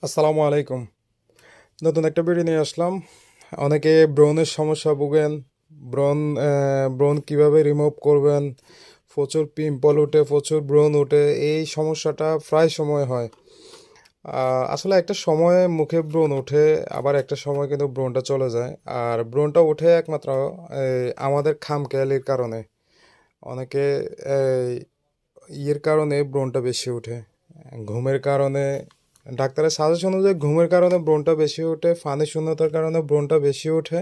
আসসালামু আলাইকুম। নতুন একটা ভিডিও নিয়ে আসলাম। অনেকে ব্রণের সমস্যা ভোগেন। ব্রণ ব্রণ কীভাবে রিমুভ করবেন, প্রচুর পিম্পল ওঠে, প্রচুর ব্রণ ওঠে, এই সমস্যাটা প্রায় সময় হয়। আসলে একটা সময়ে মুখে ব্রণ ওঠে, আবার একটা সময় কিন্তু ব্রণটা চলে যায়। আর ব্রণটা ওঠে একমাত্র আমাদের খামখেয়ালির কারণে। অনেকে এই, ইয়ের কারণে ব্রণটা বেশি ওঠে, ঘুমের কারণে। ডাক্তারের সাজেশন অনুযায়ী ঘুমের কারণে ব্রণটা বেশি ওঠে, পানি শূন্যতার কারণে ব্রণটা বেশি ওঠে।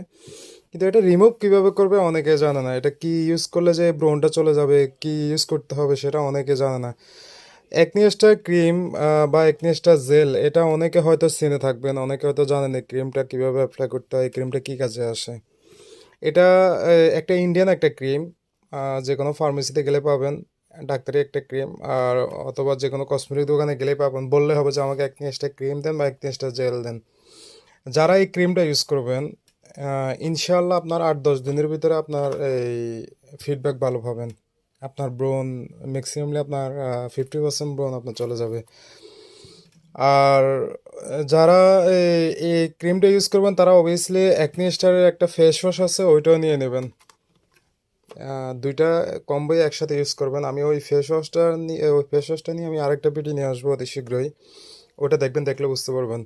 কিন্তু এটা রিমুভ কিভাবে করবে অনেকে জানে না। এটা কি ইউজ করলে যে ব্রণটা চলে যাবে, কি ইউজ করতে হবে সেটা অনেকে জানে না। একনিস্টার ক্রিম বা একনিস্টার জেল, এটা অনেকে হয়তো চিনে থাকবেন, অনেকে হয়তো জানেন এই ক্রিমটা কীভাবে অ্যাপ্লাই করতে হয়, এই ক্রিমটা কী কাজে আসে। এটা একটা ইন্ডিয়ান একটা ক্রিম, যে কোনো ফার্মেসিতে গেলে পাবেন। ডাক্তারি একটা ক্রিম, আর অথবা যে কোনো কসমেটিক দোকানে গেলেই পাবেন। বললে হবে যে আমাকে একনিস্টা ক্রিম দেন বা একনিস্টা জেল দেন। যারা এই ক্রিমটা ইউজ করবেন, ইনশাল্লাহ আপনার 8-10 দিনের ভিতরে আপনার এই ফিডব্যাক ভালো পাবেন। আপনার ব্রণ ম্যাক্সিমামলি আপনার 50% ব্রণ আপনার চলে যাবে। আর যারা এই ক্রিমটা ইউজ করবেন তারা অবভিয়াসলি একনিস্টারের একটা ফেস ওয়াশ আছে, ওইটাও নিয়ে নেবেন। দুইটা কম্বোই একসাথে ইউজ করবেন। আমি ওই ফেস ওয়াশটা নিয়ে আমি আরেকটা ভিডিও নিয়ে আসবো অতি শীঘ্রই। ওটা দেখবেন, দেখলে বুঝতে পারবেন।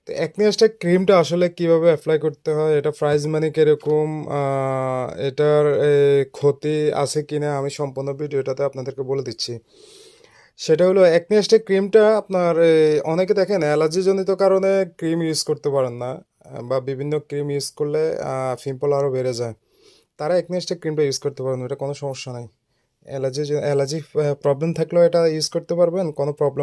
তো অ্যাকনিস্টা ক্রিমটা আসলে কিভাবে অ্যাপ্লাই করতে হয়, এটা প্রাইস মানি কীরকম, এটার ক্ষতি আছে কিনা, আমি সম্পূর্ণ ভিডিওটাতে আপনাদেরকে বলে দিচ্ছি। সেটা হলো অ্যাকনিস্টা ক্রিমটা আপনার অনেকে দেখেন অ্যালার্জিজনিত কারণে ক্রিম ইউজ করতে পারেন না, বা বিভিন্ন ক্রিম ইউজ করলে পিম্পল আরও বেড়ে যায়। তারা একনিস্টা ক্রিমটা ইউজ করতে পারবেন, এটা কোনো সমস্যা নাই। অ্যালার্জি প্রবলেম থাকলেও এটা ইউজ করতে পারবেন, কোনো প্রবলেম